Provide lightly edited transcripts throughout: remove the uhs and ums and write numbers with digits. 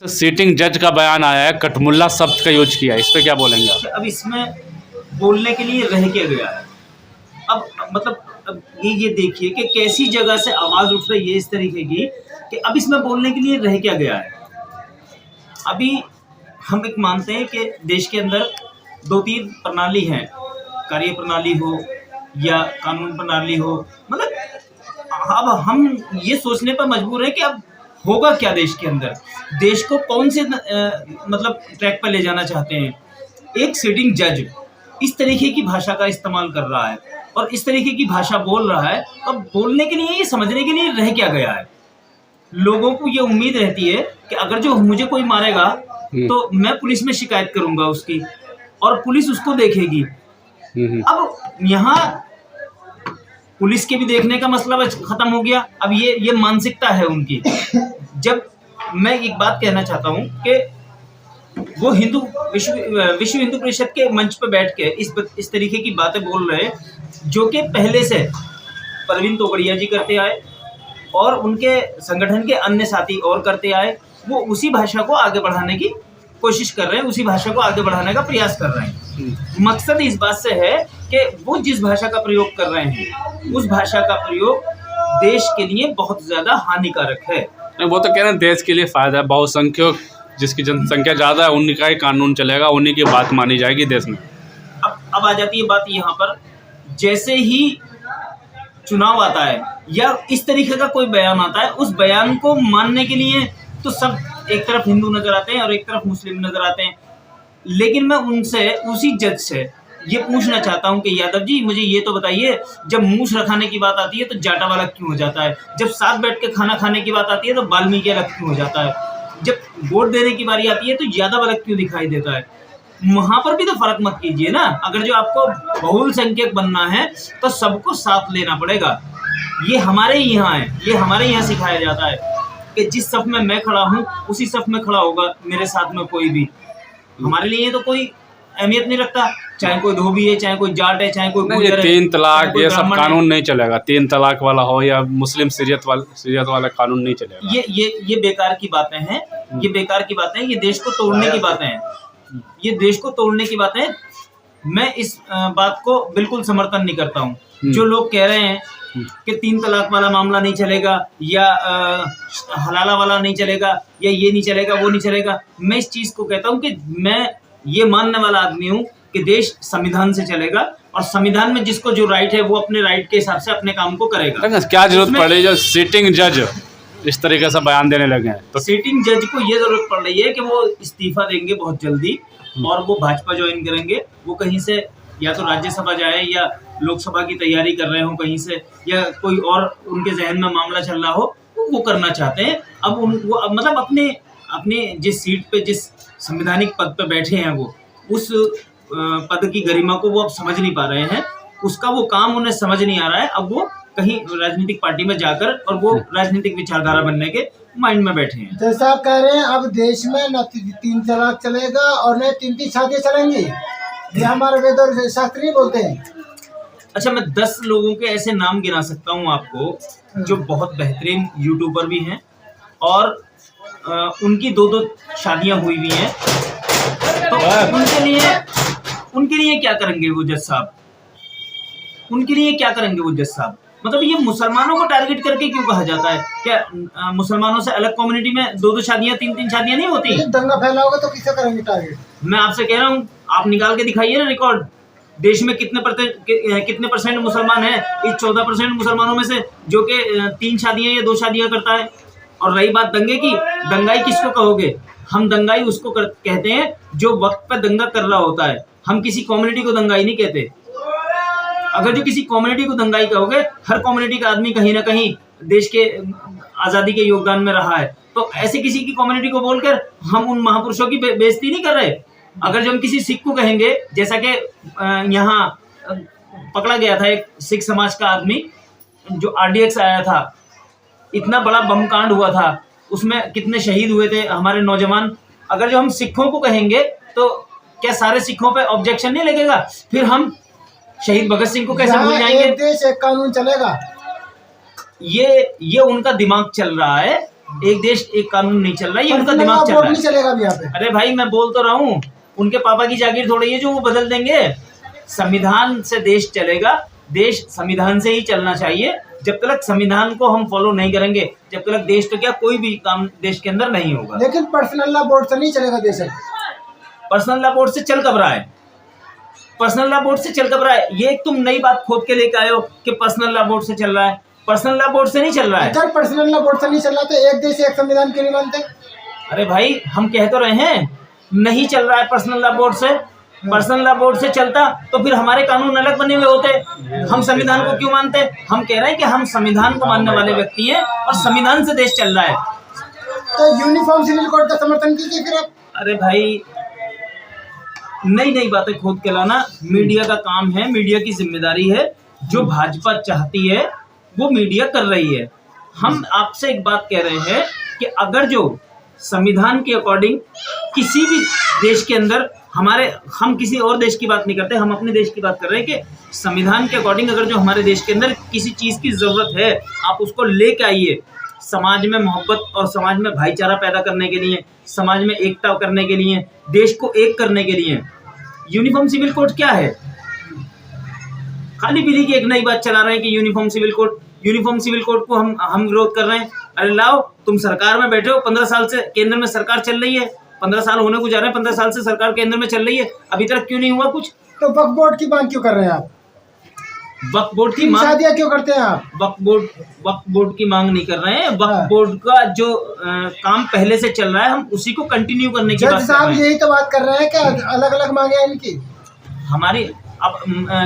तो सीटिंग जज का बयान आया है, कठमुल्ला शब्द का यूज किया है, इस पे क्या बोलेंगे आप? अब इसमें बोलने के लिए रह क्या गया है। अब मतलब अब ये देखिए कि कैसी जगह से आवाज़ उठ रही है इस तरीके की कि अब इसमें बोलने के लिए रह क्या गया है। अभी हम एक मानते हैं कि देश के अंदर 2-3 प्रणाली हैं, कार्य प्रणाली हो या कानून प्रणाली हो। मतलब अब हम ये सोचने पर मजबूर हैं कि अब होगा क्या देश के अंदर, देश को कौन से मतलब ट्रैक पर ले जाना चाहते हैं। एक सिटिंग जज इस तरीके की भाषा का इस्तेमाल कर रहा है और इस तरीके की भाषा बोल रहा है, अब बोलने के लिए, ये समझने के लिए रह क्या गया है। लोगों को ये उम्मीद रहती है कि अगर जो मुझे कोई मारेगा तो मैं पुलिस में शिकायत करूंगा उसकी और पुलिस उसको देखेगी। अब यहाँ पुलिस के भी देखने का मतलब खत्म हो गया। अब ये मानसिकता है उनकी। जब मैं एक बात कहना चाहता हूँ कि वो विश्व हिंदू परिषद के मंच पर बैठ के इस तरीके की बातें बोल रहे हैं जो कि पहले से प्रवीण तोगड़िया जी करते आए और उनके संगठन के अन्य साथी और करते आए। वो उसी भाषा को आगे बढ़ाने की कोशिश कर रहे हैं, उसी भाषा को आगे बढ़ाने का प्रयास कर रहे हैं। मकसद इस बात से है कि वो जिस भाषा का प्रयोग कर रहे हैं उस भाषा का प्रयोग देश के लिए बहुत ज्यादा हानिकारक है। वो तो कह रहे हैं देश के लिए फायदा है, बहुसंख्यक जिसकी जनसंख्या ज़्यादा है उन्हीं का ही कानून चलेगा, उन्हीं की बात मानी जाएगी देश में। अब आ जाती है बात यहाँ पर, जैसे ही चुनाव आता है या इस तरीके का कोई बयान आता है, उस बयान को मानने के लिए तो सब एक तरफ हिंदू नजर आते हैं और एक तरफ मुस्लिम नजर आते हैं। लेकिन मैं उनसे, उसी जज से ये पूछना चाहता हूं कि यादव जी मुझे ये तो बताइए, जब मूछ रखाने की बात आती है तो जाटा वाला क्यों हो जाता है, जब साथ बैठ के खाना खाने की बात आती है तो वाल्मीकि अलग क्यों हो जाता है, जब वोट देने की बारी आती है तो यादव अलग क्यों दिखाई देता है। वहां पर भी तो फर्क मत कीजिए ना। अगर जो आपको बहुल संख्यक बनना है तो सबको साथ लेना पड़ेगा। ये हमारे यहाँ है, ये हमारे यहाँ सिखाया जाता है कि जिस सफ में मैं खड़ा हूँ उसी सफ में खड़ा होगा मेरे साथ में कोई भी। हमारे लिए तो कोई अहमियत नहीं रखता, चाहे कोई धोबी है, चाहे कोई जाट है, चाहे कोई ये 3 तलाक ये सब कानून नहीं चलेगा। 3 तलाक वाला हो या मुस्लिम शरीयत वाला कानून नहीं चलेगा। ये बेकार की बातें हैं, ये बेकार की बातें हैं, ये देश को तोड़ने की बातें हैं, ये देश को तोड़ने की बातें हैं। मैं इस बात को बिल्कुल समर्थन नहीं करता हूँ। जो लोग कह रहे हैं कि 3 तलाक वाला मामला नहीं चलेगा या हलाला वाला नहीं चलेगा या ये नहीं चलेगा वो नहीं चलेगा, मैं इस चीज को कहता हूँ कि मैं ये मानने वाला आदमी हूँ कि देश संविधान से चलेगा और संविधान में जिसको जो राइट है वो अपने राइट के हिसाब से अपने काम को करेगा। क्या जरूरत पड़ रही है जो सिटिंग जज इस तरीके से बयान देने लगे हैं? तो सिटिंग जज को ये जरूरत पड़ रही है कि वो इस्तीफा देंगे बहुत जल्दी और वो भाजपा ज्वाइन करेंगे। वो कहीं से या तो राज्यसभा जाए या लोकसभा की तैयारी कर रहे हो कहीं से, या कोई और उनके जहन में मामला चल रहा हो, वो करना चाहते हैं। अब वो मतलब अपने जिस सीट पे, जिस संवैधानिक पद पे बैठे हैं, वो उस पद की गरिमा को वो अब समझ नहीं पा रहे हैं, उसका वो काम उन्हें समझ नहीं आ रहा है। अब वो कहीं राजनीतिक पार्टी में जाकर और वो राजनीतिक विचारधारा बनने के माइंड में बैठे हैं। जैसा आप कह रहे हैं अब देश में न 3 तलाक चलेगा और न 3 शादियां चलेंगी, ये हमारे वेद और शास्त्री बोलते हैं। अच्छा, मैं 10 लोगों के ऐसे नाम गिना सकता हूँ आपको जो बहुत बेहतरीन यूट्यूबर भी हैं और उनकी 2-2 शादियां हुई भी हैं। तो उनके लिए क्या करेंगे वो जज साहब? उनके लिए क्या करेंगे वो जज साहब? मतलब ये मुसलमानों को टारगेट करके क्यों कहा जाता है? क्या मुसलमानों से अलग कम्युनिटी में 2-2 शादियां, 3-3 शादियां नहीं होती? दंगा फैलाओगे तो किसे करेंगे टारगेट? मैं आपसे कह रहा हूँ, आप निकाल के दिखाइए ना रिकॉर्ड, देश में कितने परसेंट मुसलमान है इस 14% मुसलमानों में से जो कि 3 शादियां या 2 शादियां करता है। और रही बात दंगे की, दंगाई किसको कहोगे? हम दंगाई उसको कहते हैं जो वक्त पर दंगा कर रहा होता है। हम किसी कम्युनिटी को दंगाई नहीं कहते। अगर जो किसी कम्युनिटी को दंगाई कहोगे, हर कम्युनिटी का आदमी कहीं ना कहीं देश के आज़ादी के योगदान में रहा है, तो ऐसे किसी की कम्युनिटी को बोलकर हम उन महापुरुषों की बेइज्जती नहीं कर रहे। अगर जो हम किसी सिख को कहेंगे, जैसा कि यहाँ पकड़ा गया था एक सिख समाज का आदमी जो RDX आया था, इतना बड़ा बम कांड हुआ था, उसमें कितने शहीद हुए थे हमारे नौजवान। अगर जो हम सिखों को कहेंगे तो क्या सारे सिखों पे ऑब्जेक्शन नहीं लगेगा? फिर हम शहीद भगत सिंह को कैसे भूल जाएंगे? एक देश एक कानून चलेगा। ये उनका दिमाग चल रहा है एक देश एक कानून नहीं चल रहा है, ये उनका पर्सनल दिमाग चल वोट रहा नहीं है। चलेगा अभी यहाँ पे। अरे भाई मैं बोल तो रहा हूँ, उनके पापा की जागीर थोड़ी है जो वो बदल देंगे। संविधान से देश चलेगा, देश संविधान से ही चलना चाहिए। जब तक संविधान को हम फॉलो नहीं करेंगे, जब तक देश तो क्या कोई भी काम देश के अंदर नहीं होगा। लेकिन पर्सनल लॉ बोर्ड से नहीं चलेगा देश अब। पर्सनल लॉ बोर्ड से चल कब रहा है? पर्सनल लॉ बोर्ड से चल कब रहा है? ये एक तुम नई बात खोद के लेके आए हो कि पर्सनल लॉ बोर्ड से चल रहा है। पर्सनल लॉ बोर्ड से नहीं चल रहा है। अगर पर्सनल लॉ बोर्ड से नहीं चल रहा तो एक देश एक संविधान क्यों नहीं मानते? अरे भाई हम कह तो रहे हैं नहीं चल रहा है पर्सनल लॉ बोर्ड से। पर्सनल लॉ बोर्ड से चलता तो फिर हमारे कानून अलग बने हुए होते। हम संविधान को क्यों मानते? हम कह रहे हैं कि हम संविधान को मानने वाले व्यक्ति हैं और संविधान से देश चल रहा है। तो यूनिफॉर्म सिविल कोड का समर्थन कीजिए फिर आप। अरे भाई नई नई बातें खोद के लाना मीडिया का काम है, मीडिया की जिम्मेदारी है। जो भाजपा चाहती है वो मीडिया कर रही है। हम आपसे एक बात कह रहे हैं कि अगर जो संविधान के अकॉर्डिंग किसी भी देश के अंदर हम किसी और देश की बात नहीं करते, हम अपने देश की बात कर रहे हैं कि संविधान के अकॉर्डिंग अगर जो हमारे देश के अंदर किसी चीज़ की ज़रूरत है, आप उसको लेके आइए। समाज में मोहब्बत और समाज में भाईचारा पैदा करने के लिए, समाज में एकता करने के लिए, देश को एक करने के लिए यूनिफॉर्म सिविल कोड क्या है? खाली पीली की एक नई बात चला रहे हैं कि यूनिफॉर्म सिविल कोड को हम विरोध कर रहे हैं। अरे लाओ, तुम सरकार में बैठे हो, 15 साल से केंद्र में सरकार चल रही है, 15 साल होने को जा रहे हैं, 15 साल से सरकार केंद्र में चल रही है, अभी तक क्यों नहीं हुआ कुछ? तो वक्फ बोर्ड की मांग क्यों कर रहे हैं आप? वक्फ बोर्ड की मांग शादियां क्यों करते हैं आप? वक्फ बोर्ड की मांग नहीं कर रहे हैं। वक्फ बोर्ड का जो काम पहले से चल रहा है, हम उसी को कंटिन्यू करने की बात जज कर साहब रहे हैं। यही तो बात कर रहे हैं कि अलग अलग मांगे हैं इनकी। हमारी अब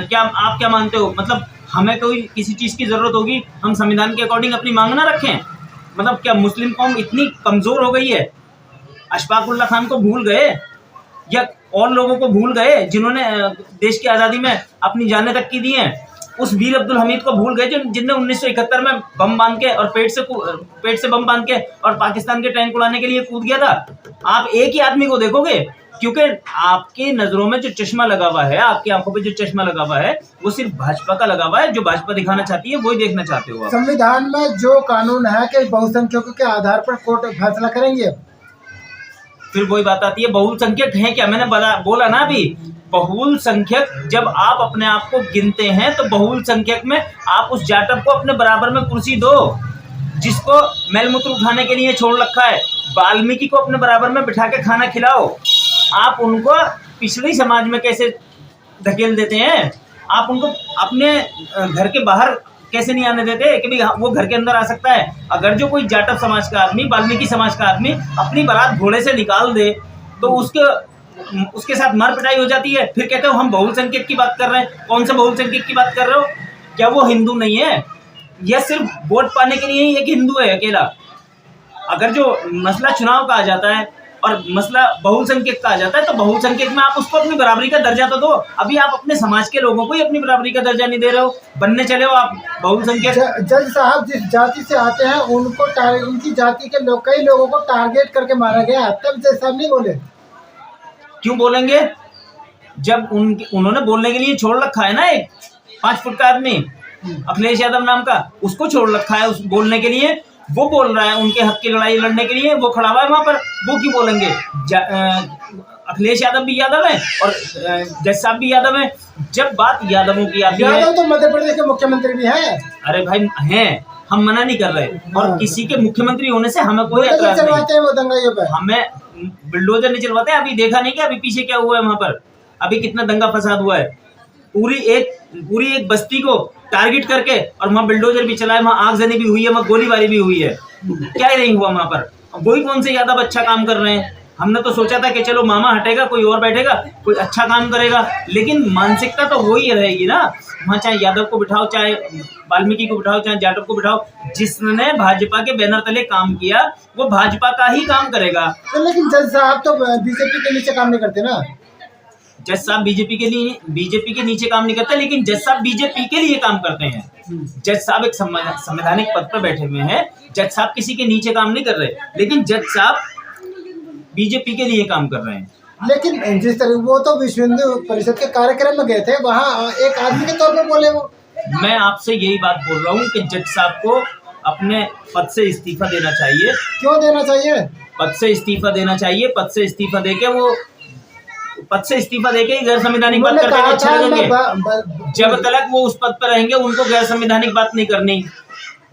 क्या आप क्या मानते हो? मतलब हमें कोई किसी चीज़ की ज़रूरत होगी, हम संविधान के अकॉर्डिंग अपनी मांग ना रखें? मतलब क्या मुस्लिम कौम इतनी कमज़ोर हो गई है? अशफाकुल्ला खान को भूल गए या और लोगों को भूल गए जिन्होंने देश की आज़ादी में अपनी जानें तक की दी हैं? उस वीर अब्दुल हमीद को भूल गए जिनने 1971 में बम बांध के और पेट से बम बांध के और पाकिस्तान के टैंक उड़ाने के लिए कूद गया था? आप एक ही आदमी को देखोगे, क्योंकि आपकी नज़रों में जो चश्मा लगा हुआ है, आपकी आंखों पे जो चश्मा लगा हुआ है, वो सिर्फ भाजपा का लगा हुआ है। जो भाजपा दिखाना चाहती है वही देखना चाहते हो आप। संविधान में जो कानून है कि बहुसंख्यकों के आधार पर कोर्ट फैसला करेंगे। फिर वही बात आती है, बहुसंख्यक है क्या? मैंने बोला ना अभी, बहुल संख्यक जब आप अपने आप को गिनते हैं तो बहुल संख्यक में आप उस जाटव को अपने बराबर में कुर्सी दो जिसको मैलमूत्र उठाने के लिए छोड़ रखा है। वाल्मीकि को अपने बराबर में बिठा के खाना खिलाओ। आप उनको पिछड़ी समाज में कैसे धकेल देते हैं? आप उनको अपने घर के बाहर कैसे नहीं आने देते कि भाई वो घर के अंदर आ सकता है? अगर जो कोई जाटव समाज का आदमी, वाल्मीकि समाज का आदमी अपनी बारात घोड़े से निकाल दे तो उसके साथ मार पिटाई हो जाती है। फिर कहते हो हम बहुसंख्यक की बात कर रहे हैं। कौन सा बहुसंख्यक की बात कर रहे हो? क्या वो हिंदू नहीं है? यह सिर्फ वोट पाने के लिए ही एक हिंदू है अकेला? अगर जो मसला चुनाव का आ जाता है और मसला बहुसंख्यक का आ जाता है तो बहुसंख्यक में आप उसको अपनी बराबरी का दर्जा तो दो। अभी आप अपने समाज के लोगों को ही अपनी बराबरी का दर्जा नहीं दे रहे हो, बनने चले हो आप बहुसंख्यक। जज साहब जिस जाति से आते हैं उनको उनकी जाति के कई लोगों को टारगेट करके मारा गया, तब जज साहब नहीं बोले? क्यों बोलेंगे? जब उन्होंने बोलने के लिए छोड़ रखा है ना, एक 5 फुट का आदमी अखिलेश यादव नाम का, उसको छोड़ रखा है उस बोलने के लिए। वो बोल रहा है उनके हक की लड़ाई लड़ने के लिए, वो खड़ा हुआ है वहां पर। वो क्यों बोलेंगे? अखिलेश यादव भी यादव है और जज साहब भी यादव है। जब बात यादवों की आती है, यादव तो मध्य प्रदेश के मुख्यमंत्री भी हैं। अरे भाई हैं, हम मना नहीं कर रहे। और किसी के मुख्यमंत्री होने से हमें कोई एतराज नहीं। चलवाते हैं वो दंगाइयों पे, हमें बुलडोजर नहीं चलवाते। अभी देखा नहीं क्या अभी पीछे क्या हुआ है वहां पर? अभी कितना दंगा फसाद हुआ है। पूरी एक बस्ती को टारगेट करके और वहाँ बुलडोजर भी चला है, वहाँ आगजनी भी हुई है, वहाँ गोलीबारी भी हुई है। क्या ही नहीं हुआ वहाँ पर? वही कौन से यादव अच्छा काम कर रहे हैं? हमने तो सोचा था कि चलो मामा हटेगा, कोई और बैठेगा, कोई अच्छा काम करेगा, लेकिन मानसिकता तो वही रहेगी ना। वहाँ चाहे यादव को बिठाओ, चाहे वाल्मीकि को बिठाओ, चाहे जाटव को बिठाओ, जिसने भाजपा के बैनर तले काम किया वो भाजपा का ही काम करेगा। तो लेकिन जज साहब तो बीजेपी के नीचे काम नहीं करते ना। जज साहब बीजेपी के नीचे काम नहीं करते, लेकिन जज साहब बीजेपी के लिए काम करते हैं। जज साहब एक संवैधानिक पद पर बैठे हुए हैं। जज साहब किसी के नीचे काम नहीं कर रहे, लेकिन जज साहब बीजेपी के लिए काम कर रहे हैं। लेकिन जिस तरह वो तो विश्व हिंदू परिषद के कार्यक्रम में गए थे, वहाँ एक आदमी के तौर पर बोले वो। मैं आपसे यही बात बोल रहा हूँ कि जज साहब को अपने पद से इस्तीफा देना चाहिए। क्यों देना चाहिए? पद से इस्तीफा देना चाहिए। पद से इस्तीफा देके वो पद से इस्तीफा देके ही गैर संवैधानिक बात उन्होंने करके कहा अच्छे था लगेंगे। जब तक वो उस पद पर रहेंगे उनको गैर संवैधानिक बात नहीं करनी।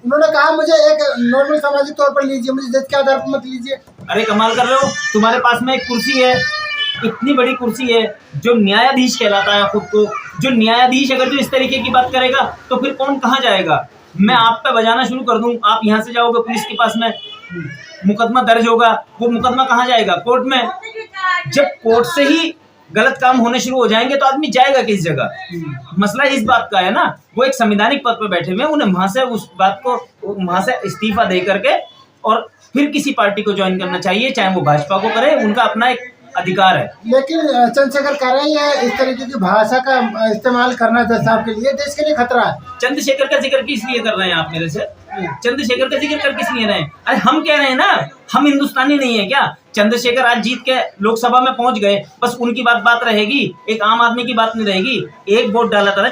उन्होंने कहा मुझे एक नॉर्मल सामाजिक तौर पर लीजिए, मुझे जाति के आधार पर मत लीजिए। अरे कमाल कर रहे हो, तुम्हारे पास में एक कुर्सी है, इतनी बड़ी कुर्सी है, जो न्यायाधीश कहलाता है खुद को, जो न्यायाधीश अगर जो इस तरीके की बात करेगा तो फिर कौन कहाँ जाएगा? मैं आप पे बजाना शुरू कर दूं, आप यहाँ से जाओगे पुलिस के पास में, मुकदमा दर्ज होगा, वो मुकदमा कहाँ जाएगा? कोर्ट में। जब कोर्ट से ही गलत काम होने शुरू हो जाएंगे तो आदमी जाएगा किस जगह? मसला इस बात का है ना, वो एक संवैधानिक पद पर बैठे हुए हैं, उन्हें वहां से उस बात को वहां से इस्तीफा दे करके और फिर किसी पार्टी को ज्वाइन करना चाहिए, चाहे वो भाजपा को करे, उनका अपना एक अधिकार है। लेकिन चंद्रशेखर कह रहे हैं इस तरीके की भाषा का इस्तेमाल करना देश के लिए, देश के लिए खतरा है। चंद्रशेखर का जिक्र किस लिए कर रहे हैं आप मेरे से? चंद्रशेखर का जिक्र कर किस लिए रहे हैं? अरे हम कह रहे हैं ना, हम हिंदुस्तानी नहीं है क्या? चंद्रशेखर आज जीत के लोकसभा में पहुंच गए, बस उनकी बात रहेगी, एक आम आदमी की बात नहीं रहेगी। एक वोट डाला था ना